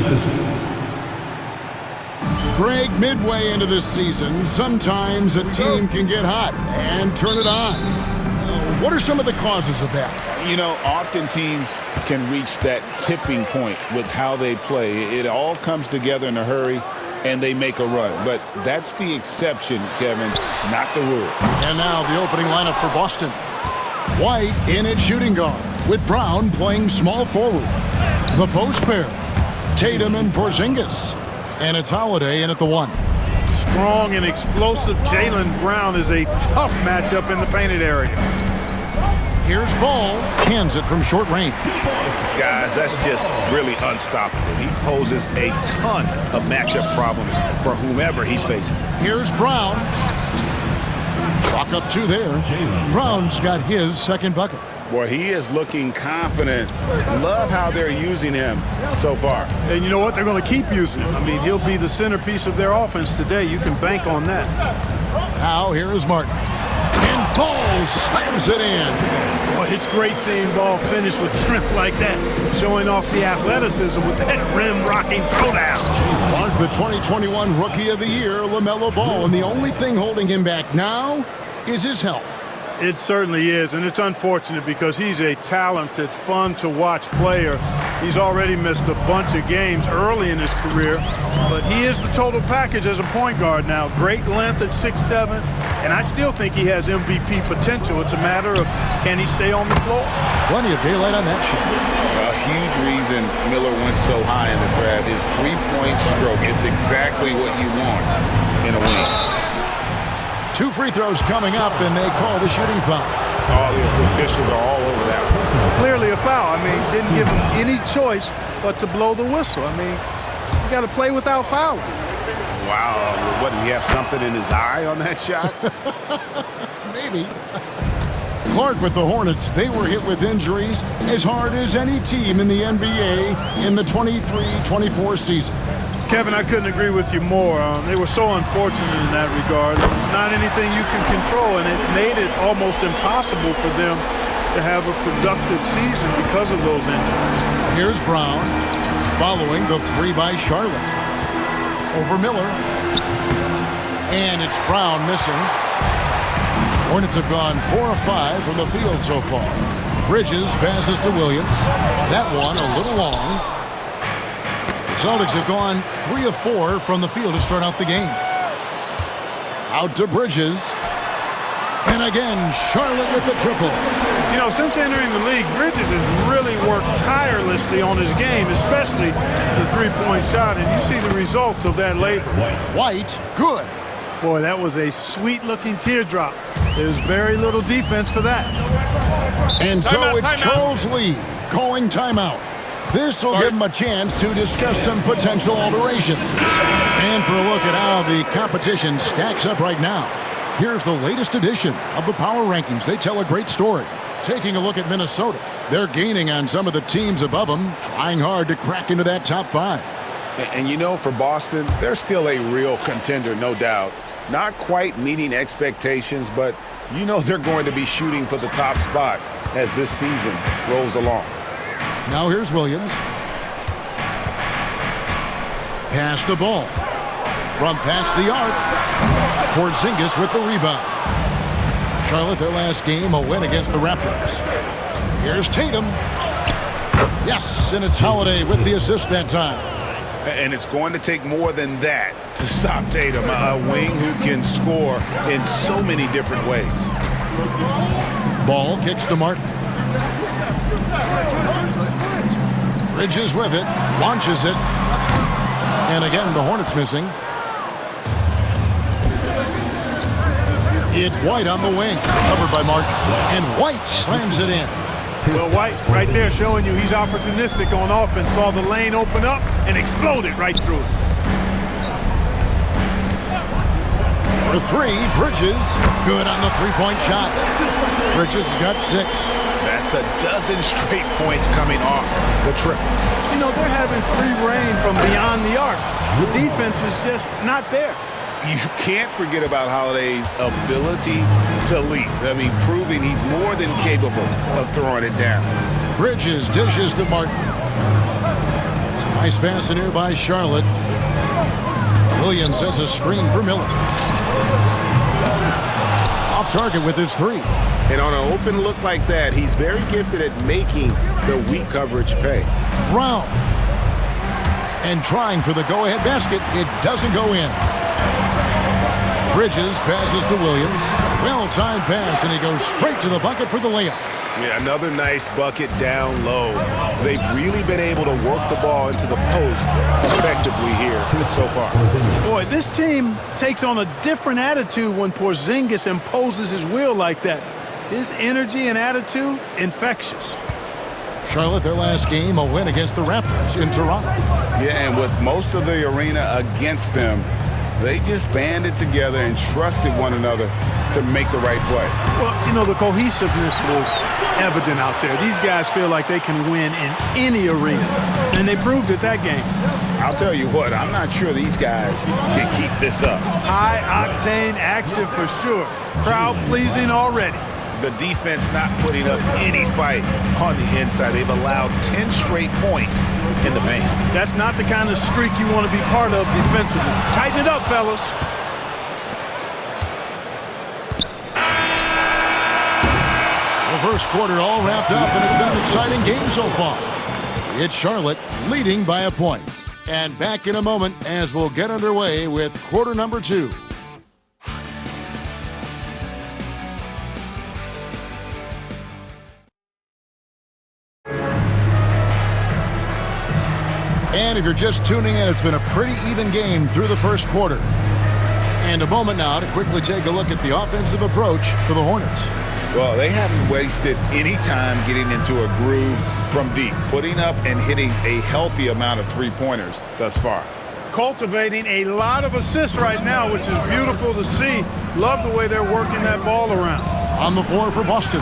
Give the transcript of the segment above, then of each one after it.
citizens. Greg, midway into this season, sometimes a team can get hot and turn it on. What are some of the causes of that? You know, often teams can reach that tipping point with how they play. It all comes together in a hurry, and they make a run. But that's the exception, Kevin, not the rule. And now the opening lineup for Boston. White in at shooting guard, with Brown playing small forward. The post pair, Tatum and Porzingis. And it's Holiday in at the 1. Strong and explosive Jaylen Brown is a tough matchup in the painted area. Here's Ball, cans it from short range. Guys, that's just really unstoppable. He poses a ton of matchup problems for whomever he's facing. Here's Brown. Chalk up 2 there. Brown's got his second bucket. Boy, he is looking confident. Love how they're using him so far. And you know what? They're going to keep using him. I mean, he'll be the centerpiece of their offense today. You can bank on that. Now here is Martin. And Ball slams it in. Boy, it's great seeing Ball finish with strength like that, showing off the athleticism with that rim-rocking throwdown. Clark, the 2021 Rookie of the Year, LaMelo Ball, and the only thing holding him back now is his health. It certainly is, and it's unfortunate because he's a talented, fun-to-watch player. He's already missed a bunch of games early in his career, but he is the total package as a point guard now. Great length at 6'7", and I still think he has MVP potential. It's a matter of can he stay on the floor. Plenty of daylight on that shot. A huge reason Miller went so high in the draft, his three-point stroke. It's exactly what you want in a wing. 2 free throws coming up, and they call the shooting foul. All the officials are all over that. Clearly a foul. I mean, didn't give him any choice but to blow the whistle. I mean, you got to play without fouling. Wow. What, did he have something in his eye on that shot? Maybe. Clark with the Hornets, they were hit with injuries as hard as any team in the NBA in the 23-24 season. Kevin, I couldn't agree with you more. They were so unfortunate in that regard. It's not anything you can control, and it made it almost impossible for them to have a productive season because of those injuries. Here's Brown following the 3 by Charlotte. Over Miller. And it's Brown missing. Hornets have gone 4 of 5 from the field so far. Bridges passes to Williams. That one a little long. Celtics have gone 3 of 4 from the field to start out the game. Out to Bridges. And again, Charlotte with the triple. You know, since entering the league, Bridges has really worked tirelessly on his game, especially the three-point shot, and you see the results of that labor. White, good. Boy, that was a sweet-looking teardrop. There's very little defense for that. And so it's Charles Lee calling timeout. This will give him a chance to discuss some potential alteration. And for a look at how the competition stacks up right now, here's the latest edition of the Power Rankings. They tell a great story. Taking a look at Minnesota, they're gaining on some of the teams above them, trying hard to crack into that top 5. And you know, for Boston, they're still a real contender, no doubt. Not quite meeting expectations, but you know they're going to be shooting for the top spot as this season rolls along. Now here's Williams. Pass the ball. From past the arc. Porzingis with the rebound. Charlotte, their last game, a win against the Raptors. Here's Tatum. Yes, and it's Holiday with the assist that time. And it's going to take more than that to stop Tatum, a wing who can score in so many different ways. Ball kicks to Martin. Bridges with it, launches it. And again, the Hornets missing. It's White on the wing, covered by Martin. And White slams it in. Well, White right there showing you he's opportunistic on offense. Saw the lane open up and exploded right through it. For 3, Bridges. Good on the three-point shot. Bridges has got 6. That's a dozen straight points coming off the trip. You know, they're having free reign from beyond the arc. The defense is just not there. You can't forget about Holiday's ability to lead. I mean, proving he's more than capable of throwing it down. Bridges dishes to Martin. Nice pass in here by Charlotte. Williams sets a screen for Miller. Off target with his three. And on an open look like that, he's very gifted at making the weak coverage pay. Brown. And trying for the go-ahead basket. It doesn't go in. Bridges passes to Williams. Well-timed pass, and he goes straight to the bucket for the layup. Yeah, another nice bucket down low. They've really been able to work the ball into the post effectively here so far. Boy, this team takes on a different attitude when Porzingis imposes his will like that. His energy and attitude, infectious. Charlotte, their last game, a win against the Raptors in Toronto. Yeah, and with most of the arena against them, they just banded together and trusted one another to make the right play. Well, you know, the cohesiveness was evident out there. These guys feel like they can win in any arena, and they proved it that game. I'll tell you what, I'm not sure these guys can keep this up. High-octane action for sure. Crowd-pleasing already. The defense not putting up any fight on the inside. They've allowed 10 straight points in the paint. That's not the kind of streak you want to be part of defensively. Tighten it up, fellas. The first quarter all wrapped up, and it's been an exciting game so far. It's Charlotte leading by a point. And back in a moment as we'll get underway with quarter number 2. And if you're just tuning in, it's been a pretty even game through the first quarter. And a moment now to quickly take a look at the offensive approach for the Hornets. Well, they haven't wasted any time getting into a groove from deep, putting up and hitting a healthy amount of three-pointers thus far. Cultivating a lot of assists right now, which is beautiful to see. Love the way they're working that ball around. On the floor for Boston,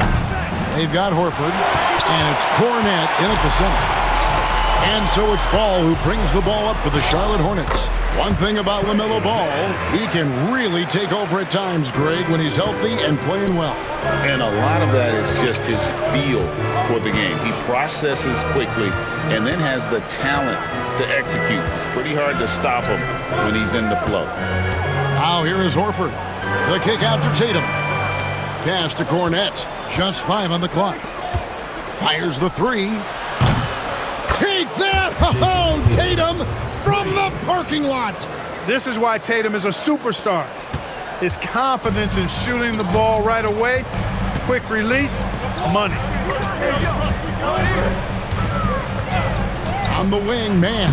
they've got Horford, and it's Cornet in at the center. And so it's Ball who brings the ball up for the Charlotte Hornets. One thing about LaMelo Ball, he can really take over at times, Greg, when he's healthy and playing well. And a lot of that is just his feel for the game. He processes quickly and then has the talent to execute. It's pretty hard to stop him when he's in the flow. Now here is Horford. The kick out to Tatum. Pass to Cornet. Just 5 on the clock. Fires the three. Take that! Oh, Tatum from the parking lot. This is why Tatum is a superstar. His confidence in shooting the ball right away, quick release, money. On the wing, man.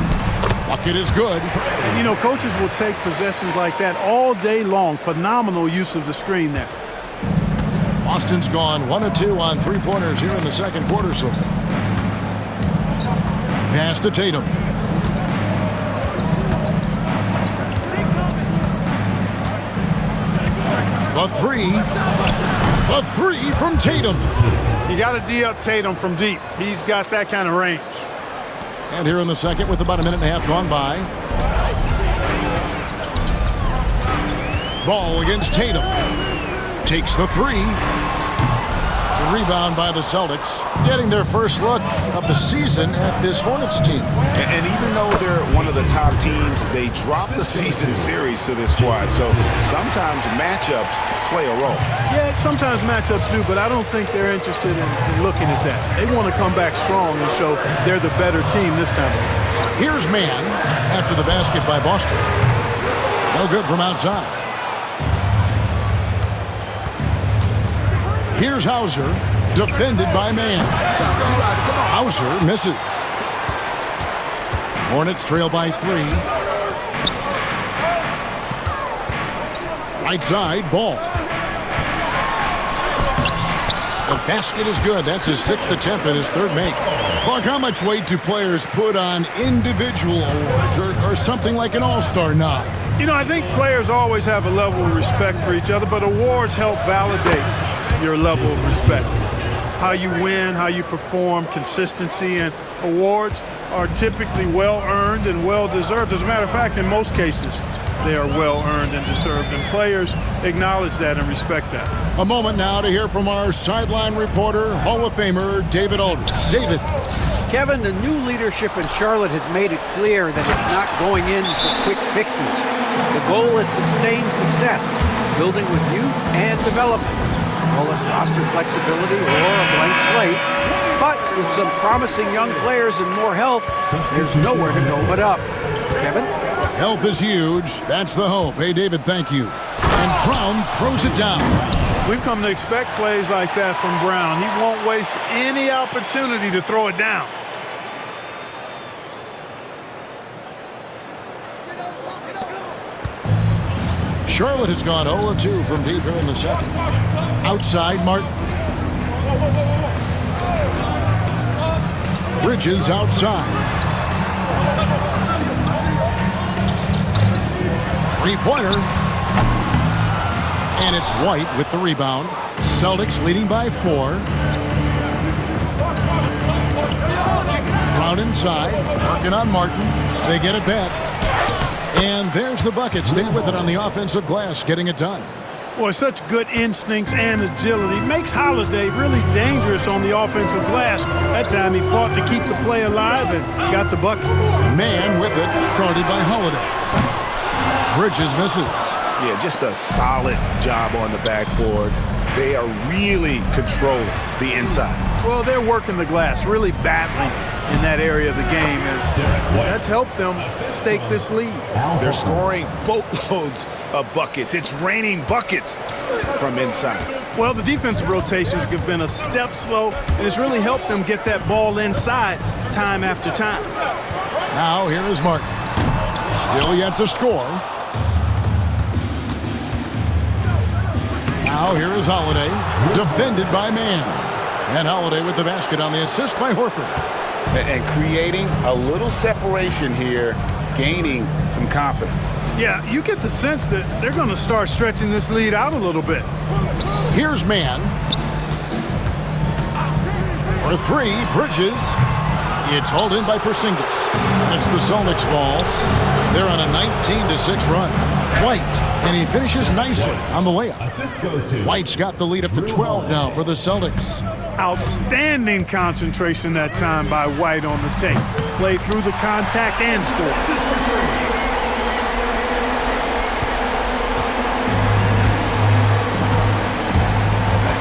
Bucket is good. And you know, coaches will take possessions like that all day long. Phenomenal use of the screen there. Boston's gone 1 of 2 on three-pointers here in the second quarter so far. Pass to Tatum. The three from Tatum. You got to D up Tatum from deep. He's got that kind of range. And here in the second with about a minute and a half gone by. Ball against Tatum. Takes the three. The rebound by the Celtics, getting their first look of the season at this Hornets team. And even though they're one of the top teams, they dropped the season series to this squad. So sometimes matchups play a role. Yeah, sometimes matchups do, but I don't think they're interested in looking at that. They want to come back strong and show they're the better team this time. Here's man after the basket by Boston. No good from outside. Here's Hauser, defended by Mann. Hauser misses. Hornets trail by 3. Right side, Ball. The basket is good. That's his 6th attempt and his 3rd make. Clark, how much weight do players put on individual awards or something like an all-star nod? You know, I think players always have a level of respect for each other, but awards help validate your level of respect. How you win, how you perform, consistency, and awards are typically well-earned and well-deserved. As a matter of fact, in most cases, they are well-earned and deserved, and players acknowledge that and respect that. A moment now to hear from our sideline reporter, Hall of Famer David Aldridge. David, Kevin, the new leadership in Charlotte has made it clear that it's not going in for quick fixes. The goal is sustained success, building with youth and development. Call it roster flexibility or a blank slate. But with some promising young players and more health, there's nowhere to go but up. Kevin? Health is huge. That's the hope. Hey, David, thank you. And Brown throws it down. We've come to expect plays like that from Brown. He won't waste any opportunity to throw it down. Charlotte has gone 0-2 from deep here in the second. Outside, Martin. Bridges outside. Three-pointer. And it's White with the rebound. Celtics leading by 4. Brown inside. Working on Martin. They get it back. And there's the bucket. Stay with it on the offensive glass, getting it done. Boy, such good instincts and agility. Makes Holiday really dangerous on the offensive glass. That time he fought to keep the play alive and got the bucket. Man with it, guarded by Holiday. Bridges misses. Yeah, just a solid job on the backboard. They are really controlling the inside. Well, they're working the glass, really battling in that area of the game, and that's helped them stake this lead. They're scoring boatloads of buckets. It's raining buckets from inside. Well, the defensive rotations have been a step slow, and it's really helped them get that ball inside time after time. Now here is Martin. Still yet to score. Now here is Holiday, defended by Man. And Holiday with the basket on the assist by Horford. And creating a little separation here, gaining some confidence. Yeah, you get the sense that they're going to start stretching this lead out a little bit. Here's Man. For 3, Bridges. It's hauled in by Porzingis. And it's the Celtics ball. They're on a 19-6 run. White, and he finishes nicely on the layup. White's got the lead up to 12 now for the Celtics. Outstanding concentration that time by White on the tape. Play through the contact and score.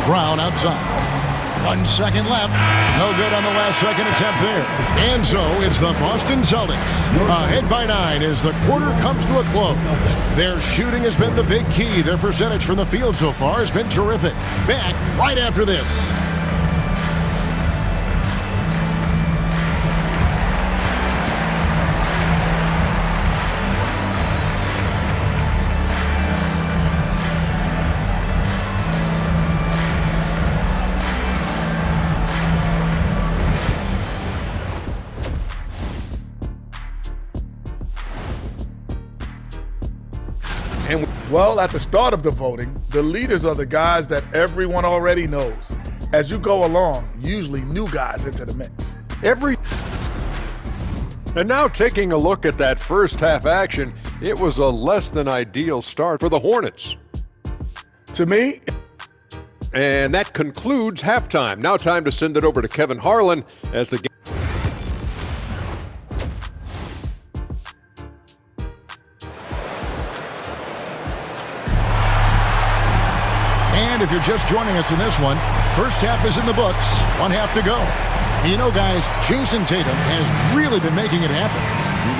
Brown outside. 1 second left. No good on the last second attempt there. And so it's the Boston Celtics ahead by 9 as the quarter comes to a close. Their shooting has been the big key. Their percentage from the field so far has been terrific. Back right after this. Well, at the start of the voting, the leaders are the guys that everyone already knows. As you go along, usually new guys enter the mix. And now taking a look at that first half action, it was a less than ideal start for the Hornets. To me, and that concludes halftime. Now time to send it over to Kevin Harlan as the game. And if you're just joining us in this one, first half is in the books. 1 half to go. You know, guys, Jason Tatum has really been making it happen.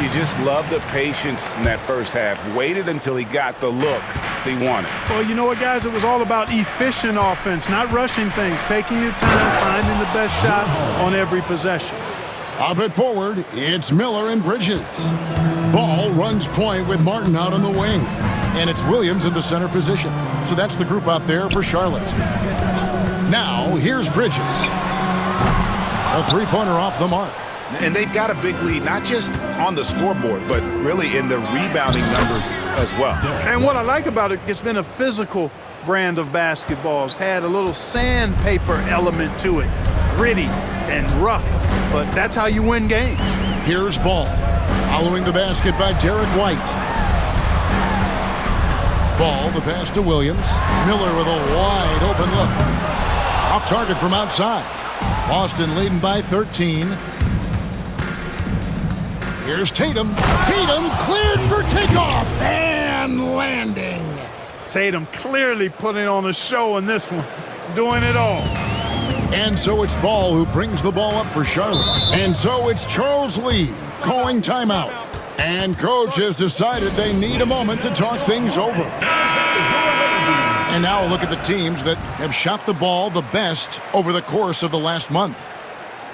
You just love the patience in that first half. Waited until he got the look he wanted. Well, you know what, guys? It was all about efficient offense, not rushing things, taking your time, finding the best shot on every possession. Up it forward, it's Miller and Bridges. Ball runs point with Martin out on the wing. And it's Williams in the center position. So that's the group out there for Charlotte. Now, here's Bridges. A three-pointer off the mark. And they've got a big lead, not just on the scoreboard, but really in the rebounding numbers as well. And what I like about it, it's been a physical brand of basketball. It's had a little sandpaper element to it. Gritty and rough, but that's how you win games. Here's Ball. Following the basket by Derek White. Ball, the pass to Williams. Miller with a wide open look. Off target from outside. Boston leading by 13. Here's Tatum. Tatum cleared for takeoff and landing. Tatum clearly putting on a show in this one, doing it all. And so it's Ball who brings the ball up for Charlotte. And so it's Charles Lee calling timeout. And coach has decided they need a moment to talk things over. And now look at the teams that have shot the ball the best over the course of the last month.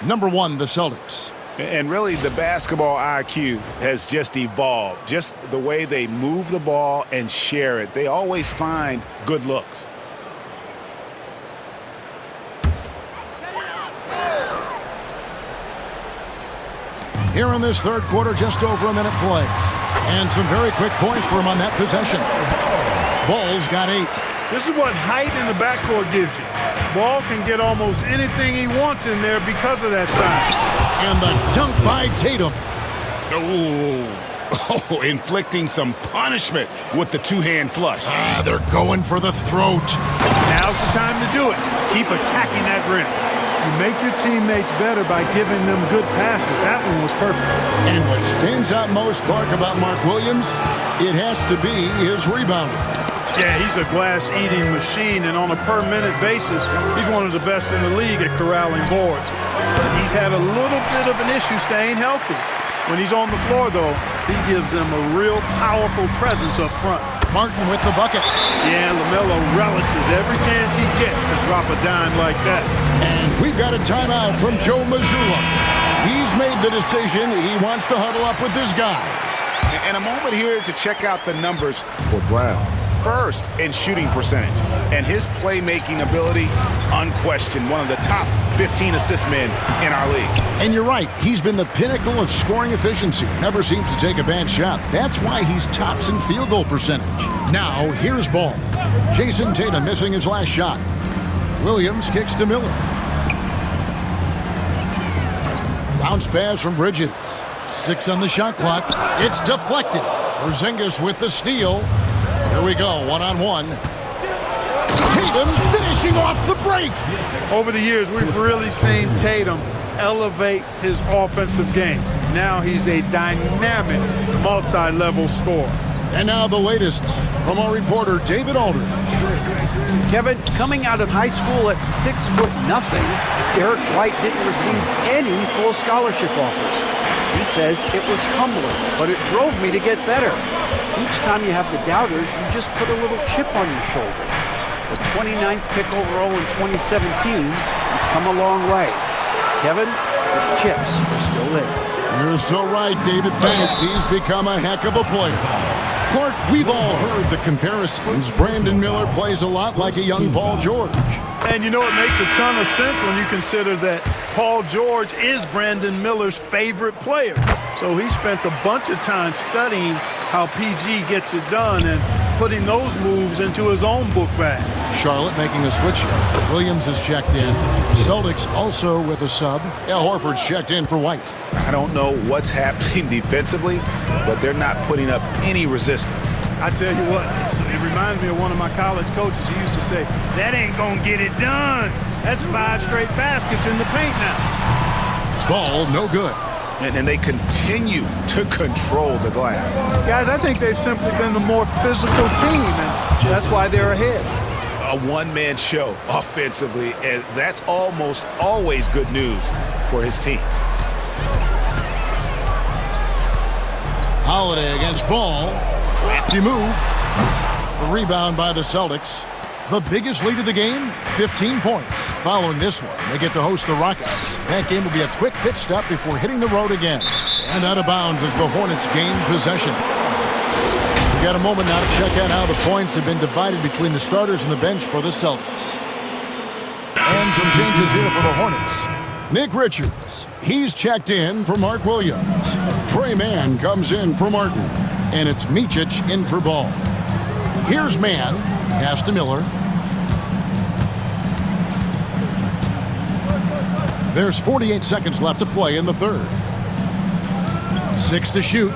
Number 1, the Celtics. And really, the basketball IQ has just evolved. Just the way they move the ball and share it. They always find good looks. Here in this third quarter, just over a minute play. And some very quick points for him on that possession. Ball's got 8. This is what height in the backcourt gives you. Ball can get almost anything he wants in there because of that size. And the dunk by Tatum. Oh, inflicting some punishment with the two-hand flush. They're going for the throat. Now's the time to do it. Keep attacking that rim. You make your teammates better by giving them good passes. That one was perfect. And what stands out most, Clark, about Mark Williams, it has to be his rebounding. Yeah, he's a glass-eating machine, and on a per-minute basis, he's one of the best in the league at corralling boards. But he's had a little bit of an issue staying healthy. When he's on the floor, though, he gives them a real powerful presence up front. Martin with the bucket. Yeah, LaMelo relishes every chance he gets to drop a dime like that. And we've got a timeout from Joe Mazzulla. He's made the decision he wants to huddle up with his guys. And a moment here to check out the numbers for Brown. First in shooting percentage, and his playmaking ability, unquestioned, one of the top 15 assist men in our league. And you're right, he's been the pinnacle of scoring efficiency. Never seems to take a bad shot. That's why he's tops in field goal percentage. Now, here's Ball. Jason Tatum missing his last shot. Williams kicks to Miller. Bounce pass from Bridges. 6 on the shot clock. It's deflected. Porzingis with the steal. Here we go, one-on-one. Tatum finishing off the break. Over the years, we've really seen Tatum elevate his offensive game. Now he's a dynamic, multi-level scorer. And now the latest from our reporter, David Aldridge. Kevin, coming out of high school at 6'0", Derek White didn't receive any full scholarship offers. He says it was humbling, but it drove me to get better. Each time you have the doubters, you just put a little chip on your shoulder. The 29th pick overall in 2017 has come a long way. Kevin, those chips are still there. You're so right, David. Thanks. He's become a heck of a player. Clark, we've all heard the comparisons. Brandon Miller plays a lot like a young Paul George. And you know, it makes a ton of sense when you consider that Paul George is Brandon Miller's favorite player. So he spent a bunch of time studying how PG gets it done and putting those moves into his own book bag. Charlotte making a switch here. Williams has checked in. Celtics also with a sub. Yeah, Horford's checked in for White. I don't know what's happening defensively, but they're not putting up any resistance. I tell you what, it reminds me of one of my college coaches. He used to say, that ain't gonna get it done. That's 5 straight baskets in the paint now. Ball no good. And they continue to control the glass. Guys, I think they've simply been the more physical team, and that's why they're ahead. A one-man show offensively, and that's almost always good news for his team. Holiday against Ball. Crafty move. The rebound by the Celtics. The biggest lead of the game, 15 points. Following this one, they get to host the Rockets. That game will be a quick pit stop before hitting the road again. And out of bounds as the Hornets gain possession. We got a moment now to check out how the points have been divided between the starters and the bench for the Celtics. And some changes here for the Hornets. Nick Richards, he's checked in for Mark Williams. Trey Mann comes in for Martin. And it's Micic in for Ball. Here's Mann. Pass to Miller. There's 48 seconds left to play in the third. 6 to shoot.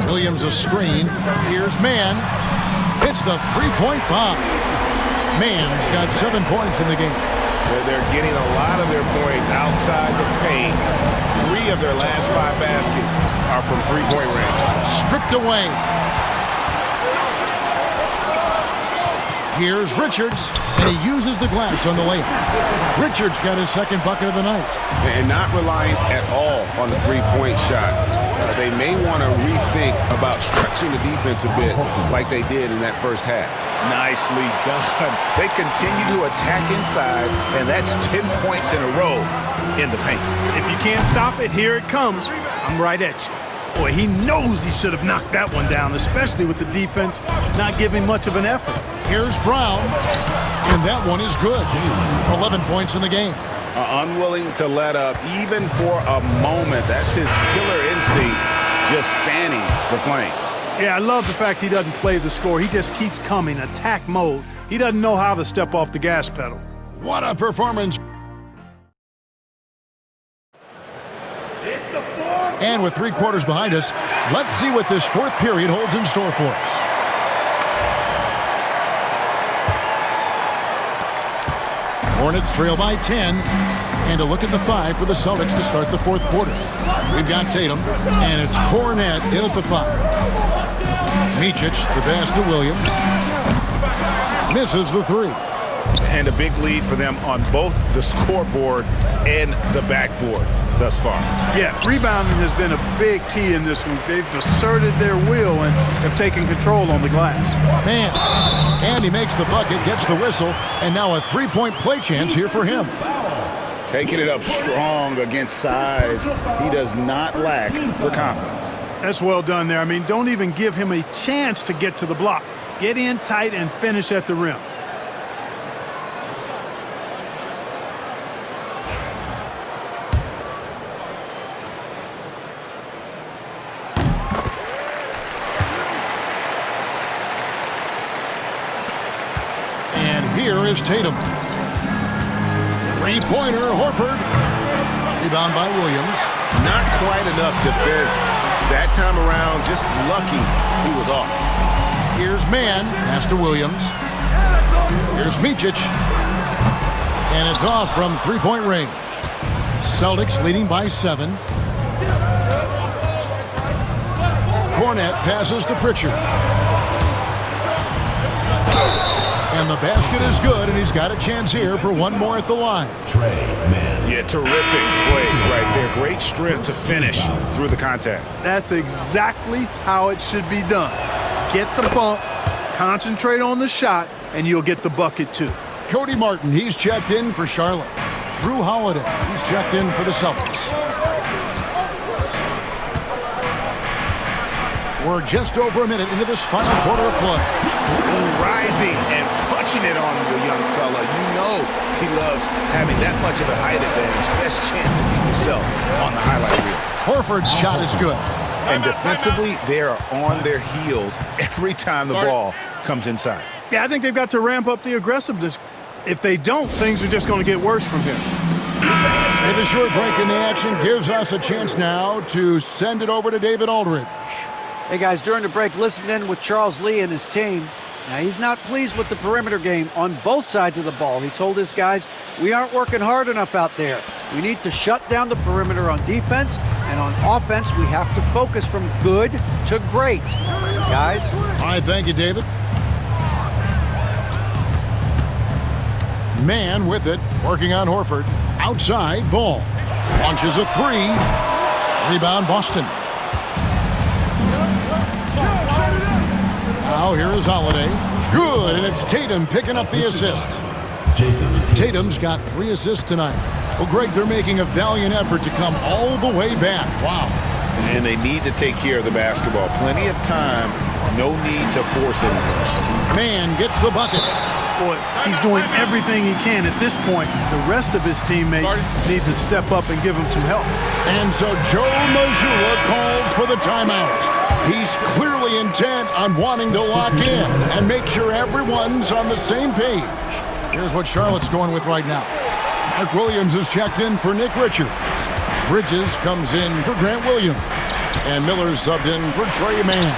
Williams a screen. Here's Mann. Hits the three-point bomb. Mann's got 7 points in the game. They're getting a lot of their points outside the paint. 3 of their last 5 baskets are from three-point range. Stripped away. Here's Richards, and he uses the glass on the layup. Richards got his second bucket of the night. And not relying at all on the three-point shot. They may want to rethink about stretching the defense a bit like they did in that first half. Nicely done. They continue to attack inside, and that's 10 points in a row in the paint. If you can't stop it, here it comes. I'm right at you. Boy, he knows he should have knocked that one down, especially with the defense not giving much of an effort. Here's Brown, and that one is good. 11 points in the game. Unwilling to let up even for a moment. That's his killer instinct, just fanning the flames. Yeah, I love the fact he doesn't play the score. He just keeps coming, attack mode. He doesn't know how to step off the gas pedal. What a performance. And with 3 quarters behind us, let's see what this fourth period holds in store for us. Hornets trail by 10. And a look at the 5 for the Celtics to start the fourth quarter. We've got Tatum, and it's Cornet in at the 5. Micic, the pass to Williams. Misses the 3. And a big lead for them on both the scoreboard and the backboard thus far. Yeah, rebounding has been a big key in this week. They've asserted their will and have taken control on the glass. Man, and he makes the bucket, gets the whistle, and now a 3-point play chance here for him. Taking it up strong against size. He does not lack for confidence. That's well done there. I mean, don't even give him a chance to get to the block. Get in tight and finish at the rim. And here is Tatum. Three-pointer, Horford. Rebound by Williams. Not quite enough defense that time around. Just lucky he was off. Here's Mann. Pass to Williams. Here's Micic. And it's off from three-point range. Celtics leading by 7. Cornet passes to Pritchard. And the basket is good, and he's got a chance here for one more at the line. Yeah, terrific play right there. Great strength to finish through the contact. That's exactly how it should be done. Get the bump, concentrate on the shot, and you'll get the bucket too. Cody Martin, he's checked in for Charlotte. Drew Holiday, he's checked in for the Celtics. We're just over a minute into this final quarter of play. Rising and punching it on the young fella. You know he loves having that much of a height advantage. Best chance to keep himself on the highlight reel. Horford's shot is good. And defensively, they are on their heels every time the ball comes inside. Yeah, I think they've got to ramp up the aggressiveness. If they don't, things are just going to get worse from here. And the short break in the action gives us a chance now to send it over to David Aldridge. Hey, guys, during the break, listen in with Charles Lee and his team. Now, he's not pleased with the perimeter game on both sides of the ball. He told his guys, we aren't working hard enough out there. We need to shut down the perimeter on defense, and on offense, we have to focus from good to great. Guys? All right, thank you, David. Man with it, working on Horford. Outside, Ball. Launches a 3. Rebound, Boston. Now here is Holiday. Good, and it's Tatum picking up the assist. Tatum's got 3 assists tonight. Well, Greg, they're making a valiant effort to come all the way back. Wow. And they need to take care of the basketball. Plenty of time. No need to force anything. Man gets the bucket. Boy, he's doing everything he can at this point. The rest of his teammates need to step up and give him some help. And so Joe Mazzulla calls for the timeout. He's clearly intent on wanting to lock in and make sure everyone's on the same page. Here's what Charlotte's going with right now. Mark Williams is checked in for Nick Richards. Bridges comes in for Grant Williams. And Miller's subbed in for Trey Mann.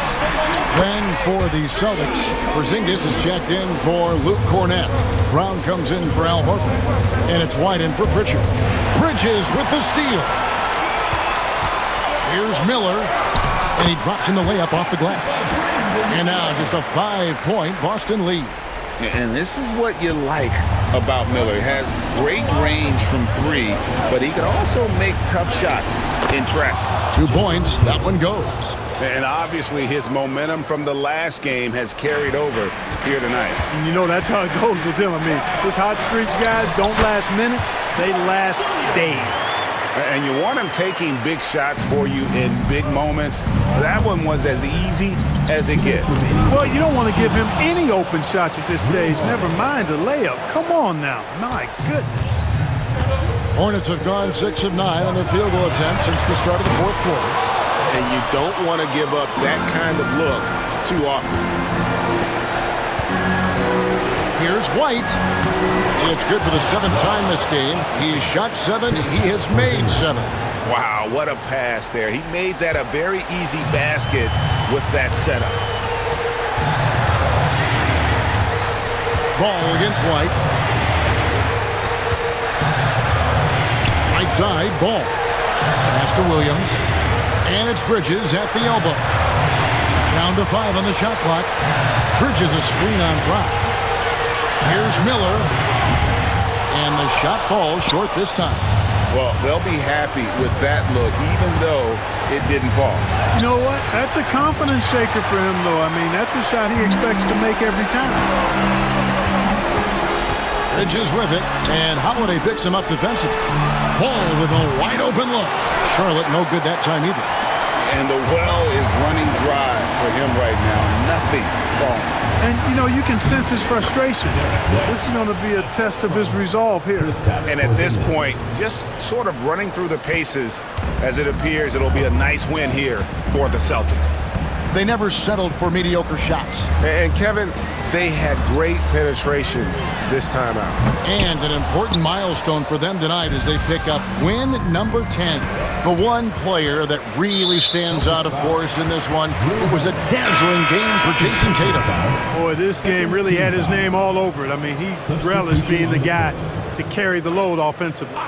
Then for the Celtics, Porzingis is checked in for Luke Cornett. Brown comes in for Al Horford. And it's White in for Pritchard. Bridges with the steal. Here's Miller. And he drops in the layup off the glass. And now just a 5-point Boston lead. And this is what you like about Miller. He has great range from three, but he can also make tough shots in traffic. 2 points. That one goes. And obviously his momentum from the last game has carried over here tonight. And you know that's how it goes with him. I mean, his hot streaks, guys, don't last minutes. They last days. And you want him taking big shots for you in big moments. That one was as easy as it gets. Well, you don't want to give him any open shots at this stage. Never mind a layup. Come on now. My goodness. Hornets have gone 6 of 9 on their field goal attempts since the start of the fourth quarter. And you don't want to give up that kind of look too often. Here's White. It's good for the 7th time this game. He's shot 7. He has made 7. Wow, what a pass there. He made that a very easy basket with that setup. Ball against White. Right side, ball. Pass to Williams. And it's Bridges at the elbow. Down to 5 on the shot clock. Bridges a screen on Brock. Here's Miller. And the shot falls short this time. Well, they'll be happy with that look, even though it didn't fall. You know what? That's a confidence shaker for him, though. I mean, that's a shot he expects to make every time. Bridges with it, and Holiday picks him up defensively. Ball with a wide-open look. Charlotte no good that time either. And the well is running dry for him right now. Nothing falling. And, you know, you can sense his frustration. This is going to be a test of his resolve here. And at this point, just sort of running through the paces, as it appears it'll be a nice win here for the Celtics. They never settled for mediocre shots. And Kevin, they had great penetration this time out. And an important milestone for them tonight as they pick up win number 10. The one player that really stands out, of course, in this one, it was a dazzling game for Jason Tatum. Boy, this game really had his name all over it. I mean, he relished being the guy to carry the load offensively.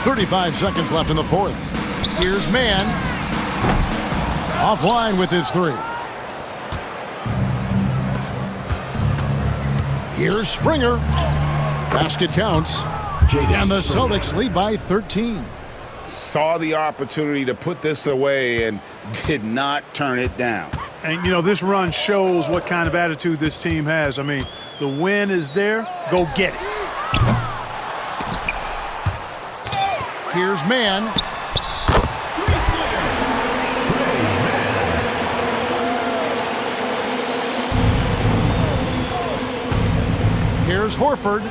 35 seconds left in the fourth. Here's Mann. Offline with his 3. Here's Springer. Basket counts. And the Celtics lead by 13. Saw the opportunity to put this away and did not turn it down. And, you know, this run shows what kind of attitude this team has. I mean, the win is there. Go get it. Here's Mann. Here's Horford.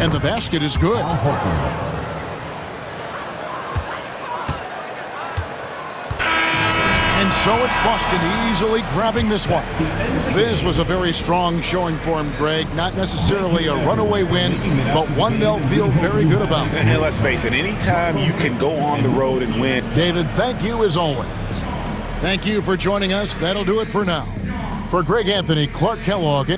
And the basket is good. And so it's Boston easily grabbing this one. This was a very strong showing for him, Greg. Not necessarily a runaway win, but one they'll feel very good about. And let's face it, anytime you can go on the road and win. David, thank you as always. Thank you for joining us. That'll do it for now. For Greg Anthony, Clark Kellogg.